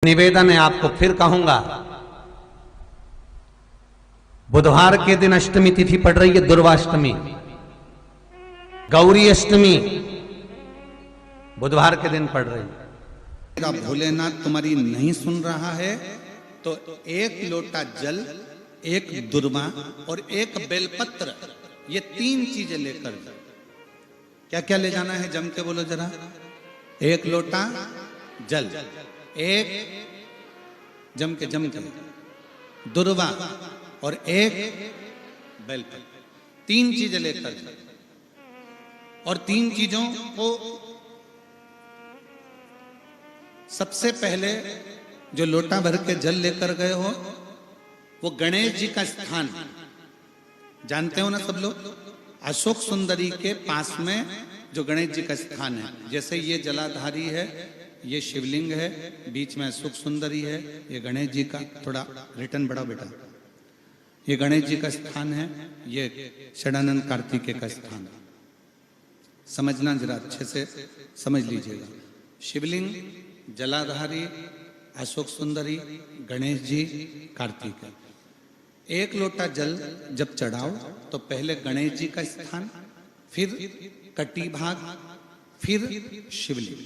निवेदन है आपको फिर कहूंगा, बुधवार के दिन अष्टमी तिथि पड़ रही है, दुर्वाष्टमी, गौरी अष्टमी बुधवार के दिन पड़ रही है। भोलेनाथ तुम्हारी नहीं सुन रहा है तो एक लोटा जल, एक दुर्वा और एक बेलपत्र, ये तीन चीजें लेकर जाओ। क्या क्या ले जाना है, जम के बोलो जरा। एक लोटा जल, एक जम के दुर्वा और एक बेलपत्र, तीन चीजें लेकर जाओ। और तीन चीजों को सबसे पहले जो लोटा भर के जल लेकर गए हो वो गणेश जी का स्थान जानते हो ना सब लोग, अशोक सुंदरी के पास में जो गणेश जी का स्थान है। जैसे ये जलाधारी है, ये शिवलिंग है, बीच में अशोक सुंदरी है, ये गणेश जी का, थोड़ा रिटर्न बढ़ाओ बेटा, ये गणेश जी का स्थान है, ये षडानंद कार्तिकेय का स्थान है। समझना जरा अच्छे से समझ लीजिएगा। शिवलिंग, जलाधारी, अशोक सुंदरी, गणेश जी, कार्तिकेय। एक लोटा जल जब चढ़ाओ तो पहले गणेश जी का स्थान, फिर कटी भाग, फिर शिवलिंग।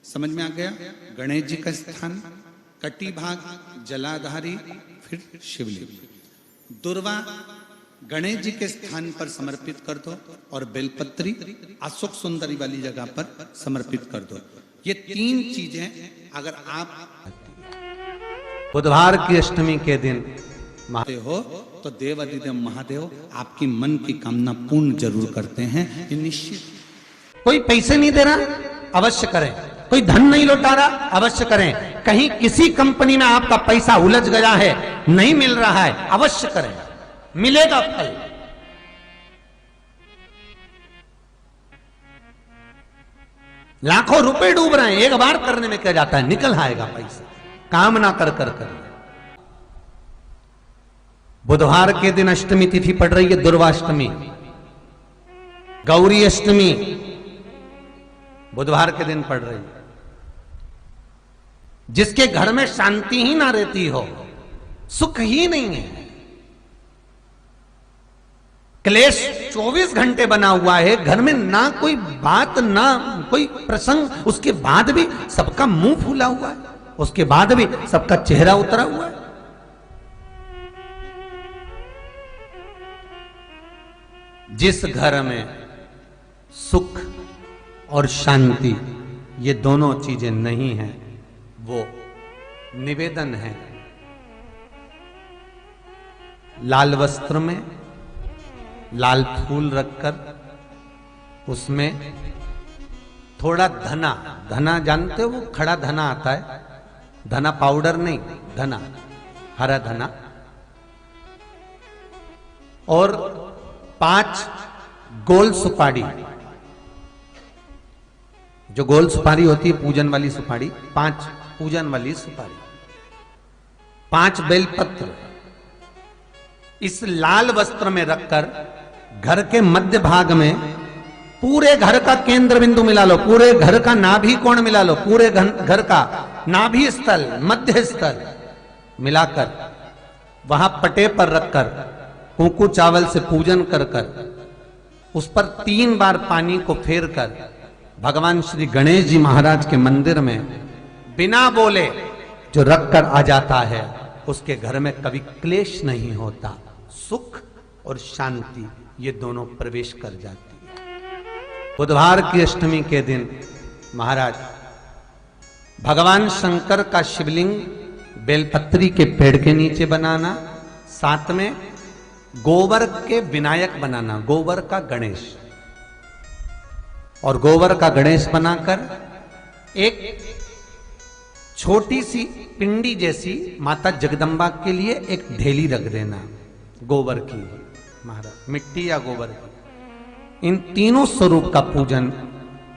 समझ में आ गया? गणेश जी का स्थान, कटी भाग, जलाधारी, फिर शिवलिंग। दुर्वा गणेश जी के स्थान पर समर्पित कर दो और बेलपत्री अशोक सुंदरी वाली जगह पर समर्पित कर दो। ये तीन चीजें अगर आप बुधवार की अष्टमी के दिन हो तो देवाधिदेव महादेव आपकी मन की कामना पूर्ण जरूर करते हैं, ये निश्चित। कोई पैसे नहीं दे रहा, अवश्य करें। कोई धन नहीं लौटा रहा, अवश्य करें। कहीं किसी कंपनी में आपका पैसा उलझ गया है, नहीं मिल रहा है, अवश्य करें, मिलेगा फल। लाखों रुपए डूब रहे हैं, एक बार करने में क्या जाता है, निकल आएगा पैसा, काम ना कर कर कर। बुधवार के दिन अष्टमी तिथि पड़ रही है, दुर्वाष्टमी, गौरी अष्टमी बुधवार के दिन पड़ रही है। जिसके घर में शांति ही ना रहती हो, सुख ही नहीं है, क्लेश 24 घंटे बना हुआ है, घर में ना कोई बात ना कोई प्रसंग, उसके बाद भी सबका मुंह फूला हुआ है, उसके बाद भी सबका चेहरा उतरा हुआ है। जिस घर में सुख और शांति ये दोनों चीजें नहीं हैं, वो निवेदन है लाल वस्त्र में लाल फूल रखकर उसमें थोड़ा धना, धना जानते हो, वो खड़ा धना आता है, धना पाउडर नहीं, धना, हरा धना, और 5 गोल सुपारी, जो गोल सुपारी होती है पूजन वाली सुपारी, 5 पूजन वाली सुपारी, 5 बेलपत्र इस लाल वस्त्र में रखकर घर के मध्य भाग में पूरे घर का केंद्र बिंदु मिला लो, पूरे घर का नाभि कोण मिला लो, पूरे घर का नाभि स्थल, मध्य स्थल मिलाकर वहां पटे पर रखकर कुंकू चावल से पूजन कर कर उस पर 3 बार पानी को फेर कर भगवान श्री गणेश जी महाराज के मंदिर में बिना बोले जो रख कर आ जाता है, उसके घर में कभी क्लेश नहीं होता, सुख और शांति ये दोनों प्रवेश कर जाती है। बुधवार की अष्टमी के दिन महाराज भगवान शंकर का शिवलिंग बेलपत्री के पेड़ के नीचे बनाना, साथ में गोबर के विनायक बनाना, गोबर का गणेश, और गोबर का गणेश बनाकर एक छोटी सी पिंडी जैसी माता जगदम्बा के लिए एक ढेली रख देना, गोबर की, महाराज मिट्टी या गोबर की। इन तीनों स्वरूप का पूजन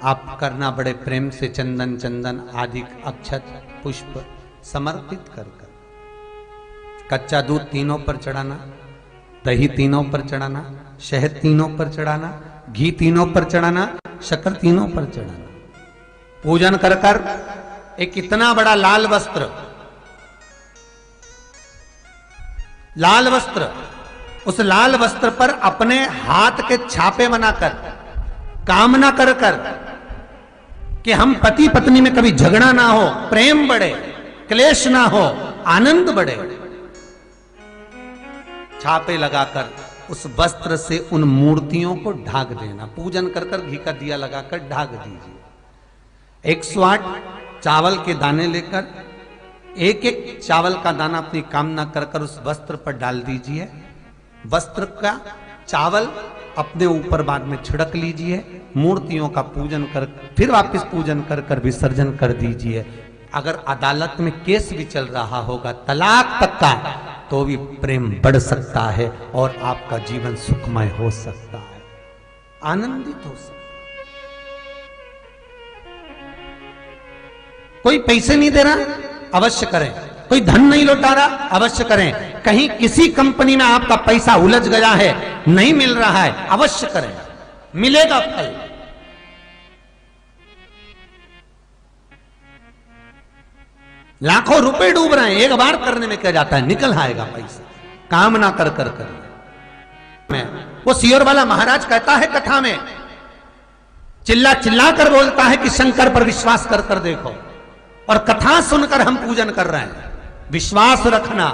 आप करना बड़े प्रेम से, चंदन चंदन आदि अक्षत पुष्प समर्पित कर कर, कच्चा दूध तीनों पर चढ़ाना, दही तीनों पर चढ़ाना, शहद तीनों पर चढ़ाना, घी तीनों पर चढ़ाना, शक्कर तीनों पर चढ़ाना। पूजन कर कर एक इतना बड़ा लाल वस्त्र, लाल वस्त्र, उस लाल वस्त्र पर अपने हाथ के छापे बनाकर कामना कर कर कि हम पति पत्नी में कभी झगड़ा ना हो, प्रेम बढ़े, क्लेश ना हो, आनंद बढ़े, छापे लगाकर उस वस्त्र से उन मूर्तियों को ढाक देना। पूजन कर कर घी का दिया लगाकर ढाक दीजिए। 108 चावल के दाने लेकर एक एक चावल का दाना अपनी कामना कर कर उस वस्त्र पर डाल दीजिए। वस्त्र का चावल अपने ऊपर बाद में छिड़क लीजिए। मूर्तियों का पूजन कर फिर वापस पूजन कर कर विसर्जन कर दीजिए। अगर अदालत में केस भी चल रहा होगा तलाक तक का, तो भी प्रेम बढ़ सकता है और आपका जीवन सुखमय हो सकता है, आनंदित हो सकता है। कोई पैसे नहीं दे रहा, अवश्य करें। कोई धन नहीं लौटा रहा, अवश्य करें। कहीं किसी कंपनी में आपका पैसा उलझ गया है, नहीं मिल रहा है, अवश्य करें, मिलेगा फल। लाखों रुपए डूब रहे हैं, एक बार करने में क्या जाता है, निकल आएगा पैसा। कामना कर कर करिए। वो सियोर वाला महाराज कहता है कथा में, चिल्ला चिल्ला कर बोलता है कि शंकर पर विश्वास कर कर देखो, और कथा सुनकर हम पूजन कर रहे हैं। विश्वास रखना,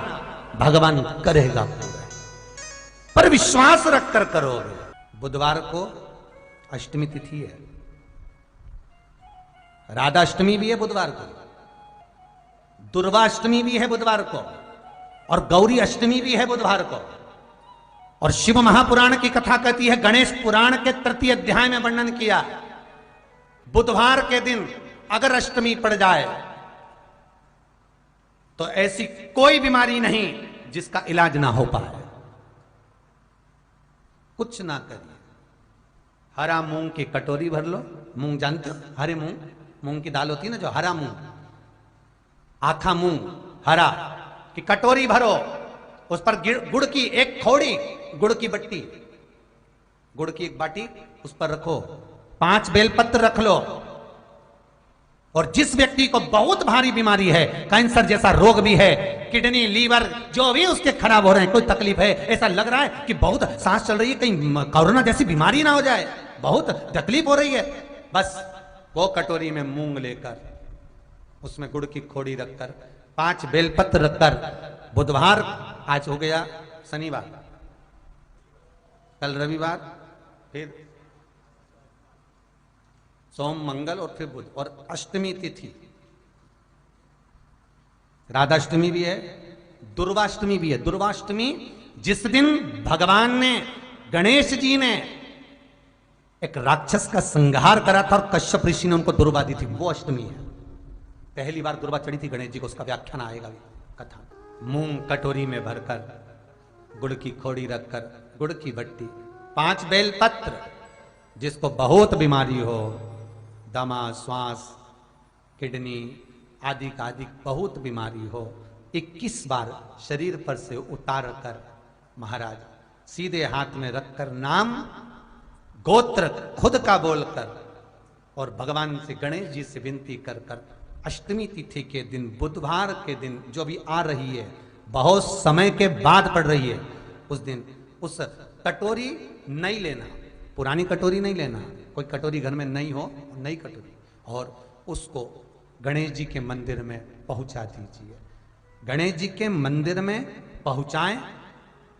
भगवान करेगा पूरा, पर विश्वास रखकर करो। बुधवार को अष्टमी तिथि है, राधा अष्टमी भी है बुधवार को, दुर्गा अष्टमी भी है बुधवार को, और गौरी अष्टमी भी है बुधवार को। और शिव महापुराण की कथा कहती है, गणेश पुराण के 3 अध्याय में वर्णन किया, बुधवार के दिन अगर अष्टमी पड़ जाए तो ऐसी कोई बीमारी नहीं जिसका इलाज ना हो पाए। कुछ ना करिए, हरा मूंग की कटोरी भर लो। मूंग जानते हो, हरे मूंग, मूंग की दाल होती है ना जो, हरा मूंग, आखा मूंग हरा की कटोरी भरो, उस पर गुड़ की एक खोड़ी, गुड़ की बट्टी, गुड़ की एक बाटी उस पर रखो, 5 बेलपत्र रख लो। और जिस व्यक्ति को बहुत भारी बीमारी है, कैंसर जैसा रोग भी है, किडनी, लीवर जो भी उसके खराब हो रहे हैं, कोई तकलीफ है, ऐसा लग रहा है कि बहुत सांस चल रही है, कहीं कोरोना जैसी बीमारी ना हो जाए, बहुत तकलीफ हो रही है, बस वो कटोरी में मूंग लेकर उसमें गुड़ की खोड़ी रखकर 5 बेलपत्र रखकर, बुधवार आज हो गया, शनिवार, कल रविवार, फिर सोम मंगल और फिर बुध, और अष्टमी तिथि, राधाष्टमी भी है, दुर्वाष्टमी भी है। दुर्वाष्टमी जिस दिन भगवान ने, गणेश जी ने एक राक्षस का संहार करा था और कश्यप ऋषि ने उनको दुर्वा दी थी, वो अष्टमी है। पहली बार दुर्वा चढ़ी थी गणेश जी को, उसका व्याख्यान आएगा कथा। मूंग कटोरी में भरकर, गुड़ की खोड़ी रखकर, गुड़ की भट्टी, 5 बेलपत्र, जिसको बहुत बीमारी हो, दमा, श्वास, किडनी आदि का आदि बहुत बीमारी हो, 21 बार शरीर पर से उतार कर महाराज सीधे हाथ में रखकर नाम गोत्र खुद का बोलकर और भगवान से, गणेश जी से विनती कर कर अष्टमी तिथि के दिन, बुधवार के दिन जो भी आ रही है, बहुत समय के बाद पड़ रही है, उस दिन उस कटोरी नहीं लेना, पुरानी कटोरी नहीं लेना, कोई कटोरी घर में नहीं हो, नई कटोरी, और उसको गणेश जी के मंदिर में पहुंचा दीजिए। गणेश जी के मंदिर में पहुंचाएं,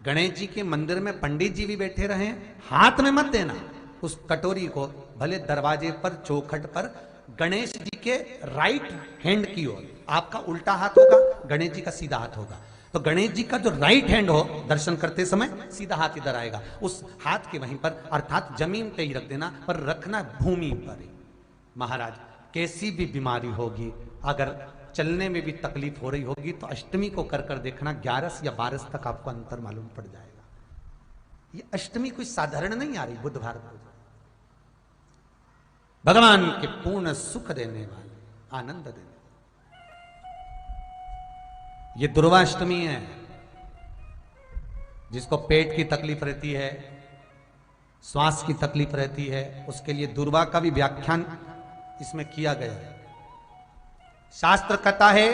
गणेश जी के मंदिर में पंडित जी भी बैठे रहें, हाथ में मत देना उस कटोरी को, भले दरवाजे पर, चौखट पर, गणेश जी के राइट हैंड की ओर, आपका उल्टा हाथ होगा, गणेश जी का सीधा हाथ होगा, तो गणेश जी का जो राइट हैंड हो, दर्शन करते समय सीधा हाथ इधर आएगा, उस हाथ के वहीं पर, अर्थात जमीन पे ही रख देना, पर रखना भूमि पर ही। महाराज कैसी भी बीमारी होगी, अगर चलने में भी तकलीफ हो रही होगी, तो अष्टमी को कर कर देखना, 11 या 12 तक आपको अंतर मालूम पड़ जाएगा। ये अष्टमी कोई साधारण नहीं आ रही, बुधवार को भगवान के पूर्ण सुख देने वाले, आनंद देने, ये दुर्वाष्टमी है। जिसको पेट की तकलीफ रहती है, श्वास की तकलीफ रहती है, उसके लिए दुर्वा का भी व्याख्यान इसमें किया गया है। शास्त्र कहता है,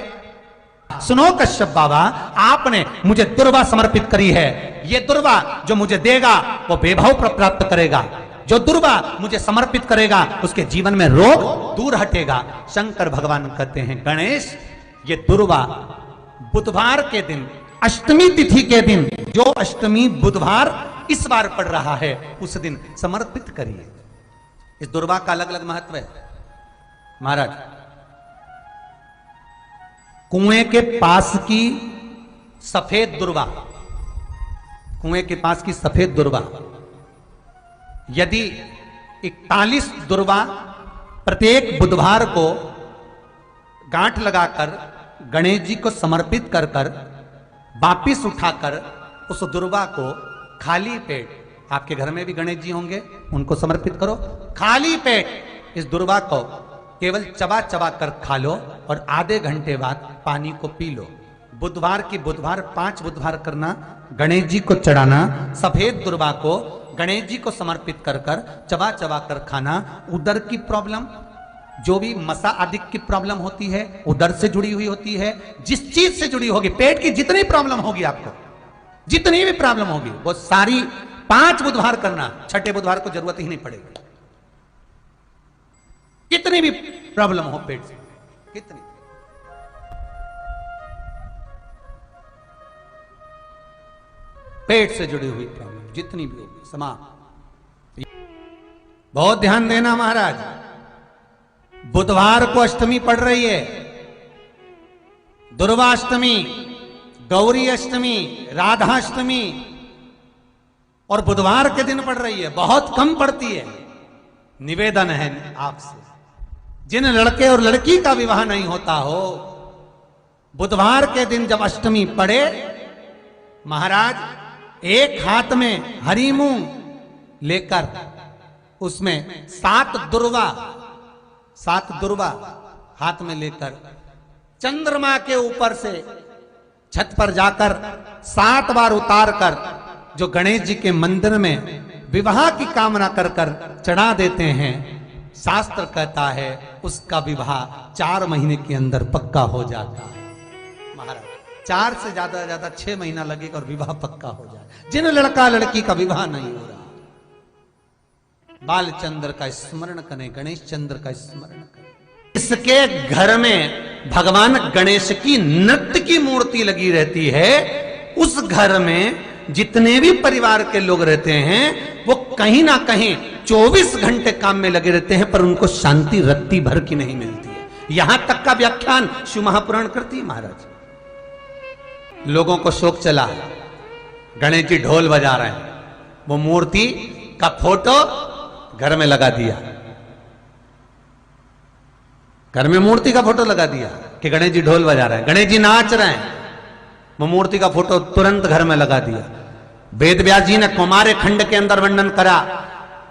सुनो कश्यप बाबा, आपने मुझे दुर्वा समर्पित करी है। ये दुर्वा जो मुझे देगा वो वैभव प्राप्त करेगा। जो दुर्वा मुझे समर्पित करेगा उसके जीवन में रोग दूर हटेगा। शंकर भगवान कहते हैं, गणेश, ये दुर्वा बुधवार के दिन, अष्टमी तिथि के दिन, जो अष्टमी बुधवार इस बार पड़ रहा है, उस दिन समर्पित करिए। इस दुर्वा का अलग अलग महत्व है महाराज। कुएं के पास की सफेद दुर्वा, कुएं के पास की सफेद दुर्वा, यदि 41 दुर्वा प्रत्येक बुधवार को गांठ लगाकर गणेश जी को समर्पित कर कर वापिस उठाकर उस दुर्वा को खाली पेट, आपके घर में भी गणेश जी होंगे, उनको समर्पित करो। खाली पेट इस दुर्वा को केवल चबा चबा कर खा लो और आधे घंटे बाद पानी को पी लो। बुधवार की बुधवार 5 बुधवार करना, गणेश जी को चढ़ाना, सफेद दुर्वा को गणेश जी को समर्पित कर कर चबा चबा कर खाना। उदर की प्रॉब्लम, जो भी मसा आदि की प्रॉब्लम होती है, उदर से जुड़ी हुई होती है, जिस चीज से जुड़ी होगी, पेट की जितनी प्रॉब्लम होगी, आपको जितनी भी प्रॉब्लम होगी, वो सारी 5 बुधवार करना। 6ठे बुधवार को जरूरत ही नहीं पड़ेगी। कितनी भी प्रॉब्लम हो पेट से, कितनी, पेट से जुड़ी हुई प्रॉब्लम जितनी भी होगी समाप्त। बहुत ध्यान देना महाराज, बुधवार को अष्टमी पड़ रही है, दुर्वाष्टमी, गौरी अष्टमी, राधाष्टमी, और बुधवार के दिन पड़ रही है। बहुत कम पड़ती है। निवेदन है आपसे, जिन लड़के और लड़की का विवाह नहीं होता हो, बुधवार के दिन जब अष्टमी पड़े, महाराज एक हाथ में हरी मूंग लेकर उसमें 7 दुर्वा हाथ में लेकर चंद्रमा के ऊपर से छत पर जाकर 7 बार उतार कर जो गणेश जी के मंदिर में विवाह की कामना कर कर चढ़ा देते हैं, शास्त्र कहता है उसका विवाह 4 महीने के अंदर पक्का हो जाता है। महाराज 4 से ज्यादा 6 महीना लगेगा और विवाह पक्का हो जाए। जिन लड़का लड़की का विवाह नहीं हो रहा, बालचंद्र का स्मरण करें, गणेश चंद्र का स्मरण करें। इसके घर में भगवान गणेश की नृत्य की मूर्ति लगी रहती है। उस घर में जितने भी परिवार के लोग रहते हैं, वो कहीं ना कहीं 24 घंटे काम में लगे रहते हैं, पर उनको शांति रत्ती भर की नहीं मिलती है। यहां तक का व्याख्यान शिव महापुराण करती है महाराज। लोगों को शोक चला, गणेश जी ढोल बजा रहे हैं, वो मूर्ति का फोटो घर में लगा दिया, घर में मूर्ति का फोटो लगा दिया कि गणेश जी ढोल बजा रहे हैं, गणेश जी नाच रहे हैं, वो मूर्ति का फोटो तुरंत घर में लगा दिया। वेद व्यास जी ने कुमारे खंड के अंदर वर्णन करा,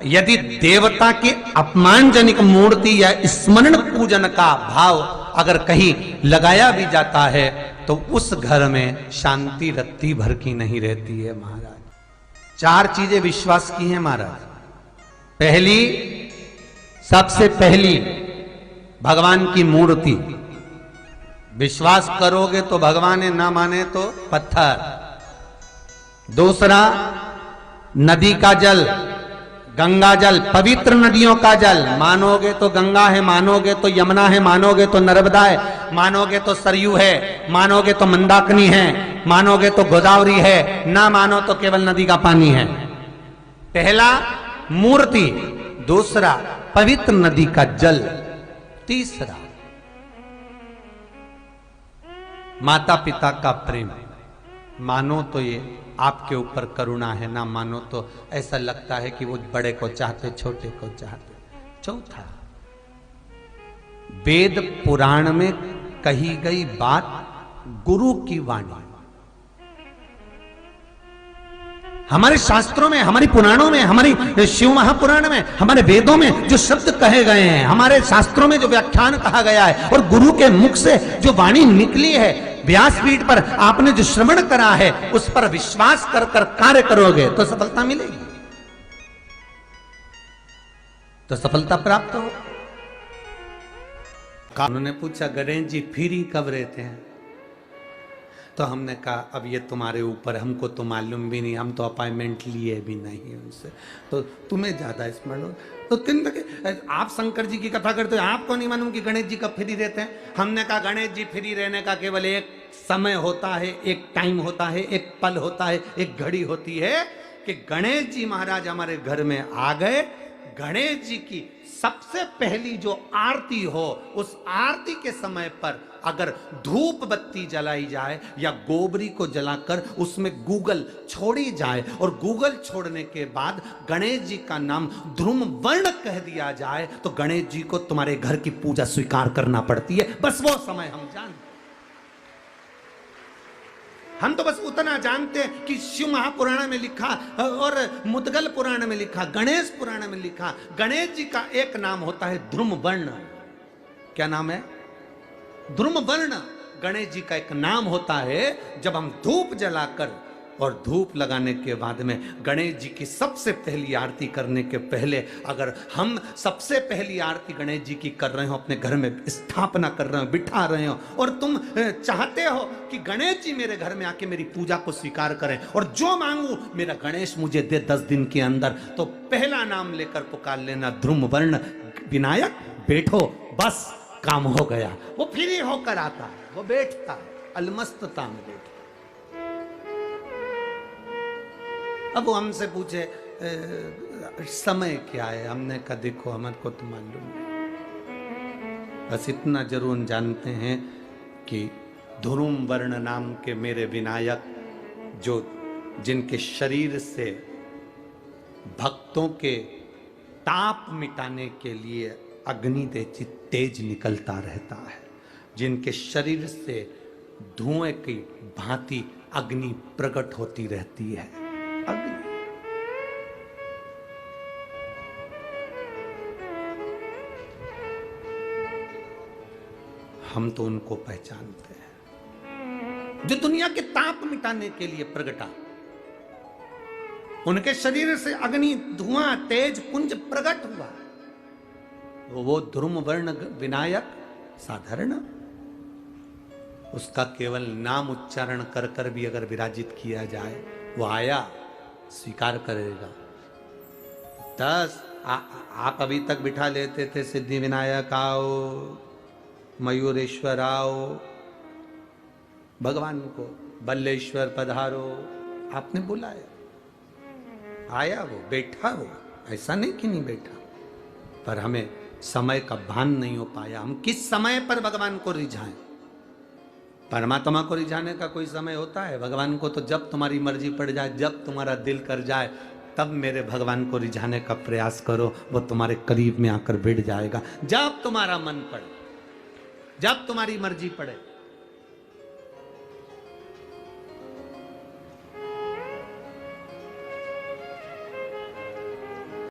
यदि देवता की अपमानजनक मूर्ति या स्मरण पूजन का भाव अगर कहीं लगाया भी जाता है, तो उस घर में शांति रत्ती भर की नहीं रहती है महाराज। 4 चीजें विश्वास की हैं महाराज। पहली, सबसे पहली, भगवान की मूर्ति। विश्वास करोगे तो भगवान है, ना माने तो पत्थर। दूसरा, नदी का जल, गंगा जल, पवित्र नदियों का जल। मानोगे तो गंगा है, मानोगे तो यमुना है, मानोगे तो नर्मदा है, मानोगे तो सरयू है, मानोगे तो मंदाकिनी है, मानोगे तो गोदावरी है, ना मानो तो केवल नदी का पानी है। पहला मूर्ति, दूसरा पवित्र नदी का जल, तीसरा माता पिता का प्रेम। मानो तो ये आपके ऊपर करुणा है, ना मानो तो ऐसा लगता है कि वो बड़े को चाहते, छोटे को चाहते। चौथा, वेद पुराण में कही गई बात गुरु की वाणी। हमारे शास्त्रों में, हमारी पुराणों में, हमारी शिव महापुराण में, हमारे वेदों में जो शब्द कहे गए हैं, हमारे शास्त्रों में जो व्याख्यान कहा गया है, और गुरु के मुख से जो वाणी निकली है, व्यासपीठ पर आपने जो श्रवण करा है, उस पर विश्वास कर कर कार्य करोगे तो सफलता मिलेगी, तो सफलता प्राप्त हो। उन्होंने पूछा गणेश जी फ्री कब रहते हैं? तो हमने कहा अब ये तुम्हारे ऊपर, हमको तो मालूम भी नहीं, हम तो अपॉइंटमेंट लिए भी नहीं उनसे, तो तुम्हें ज्यादा स्मरण हो। तो किन आप शंकर जी की कथा करते हो, आपको नहीं मालूम कि गणेश जी कब फ्री रहते हैं? हमने कहा गणेश जी फ्री रहने का केवल एक समय होता है, एक टाइम होता है, एक पल होता है, एक घड़ी होती है कि गणेश जी महाराज हमारे घर में आ गए। गणेश जी की सबसे पहली जो आरती हो, उस आरती के समय पर अगर धूप बत्ती जलाई जाए या गोबरी को जलाकर उसमें गूगल छोड़ी जाए और गूगल छोड़ने के बाद गणेश जी का नाम ध्रुम वर्ण कह दिया जाए, तो गणेश जी को तुम्हारे घर की पूजा स्वीकार करना पड़ती है। बस वो समय हम जानते, हम तो बस उतना जानते हैं कि शिव महापुराण में लिखा और मुद्गल पुराण में लिखा, गणेश पुराण में लिखा, गणेश जी का एक नाम होता है ध्रुम वर्ण। क्या नाम है? ध्रुम वर्ण गणेश जी का एक नाम होता है। जब हम धूप जलाकर और धूप लगाने के बाद में गणेश जी की सबसे पहली आरती करने के पहले अगर हम सबसे पहली आरती गणेश जी की कर रहे हो, अपने घर में स्थापना कर रहे हो, बिठा रहे हो, और तुम चाहते हो कि गणेश जी मेरे घर में आके मेरी पूजा को स्वीकार करें और जो मांगू मेरा गणेश मुझे दे 10 दिन के अंदर, तो पहला नाम लेकर पुकार लेना ध्रुम वर्ण विनायक, बैठो, बस काम हो गया। वो फ्री होकर आता है, वो बैठता है, अलमस्तता में बैठता। अब वो हमसे पूछे समय क्या है? हमने कहा देखो हमारे को तो मालूम नहीं, बस इतना जरूर जानते हैं कि ध्रुम वर्ण नाम के मेरे विनायक, जो जिनके शरीर से भक्तों के ताप मिटाने के लिए अग्नि तेज निकलता रहता है, जिनके शरीर से धुएं की भांति अग्नि प्रकट होती रहती है। अग्नि हम तो उनको पहचानते हैं जो दुनिया के ताप मिटाने के लिए प्रगटा, उनके शरीर से अग्नि धुआं तेज पुंज प्रकट हुआ। वो ध्रुम वर्ण विनायक साधारण, उसका केवल नाम उच्चारण कर कर भी अगर विराजित किया जाए, वो आया स्वीकार करेगा। 10 आप अभी तक बिठा लेते थे सिद्धि विनायक आओ, मयूरेश्वर आओ, भगवान को बल्लेश्वर पधारो, आपने बुलाया, आया, वो बैठा, वो ऐसा नहीं कि नहीं बैठा, पर हमें समय का भान नहीं हो पाया। हम किस समय पर भगवान को रिझाएं? परमात्मा को रिझाने का कोई समय होता है? भगवान को तो जब तुम्हारी मर्जी पड़ जाए, जब तुम्हारा दिल कर जाए, तब मेरे भगवान को रिझाने का प्रयास करो, वो तुम्हारे करीब में आकर बैठ जाएगा। जब तुम्हारा मन पड़े, जब तुम्हारी मर्जी पड़े।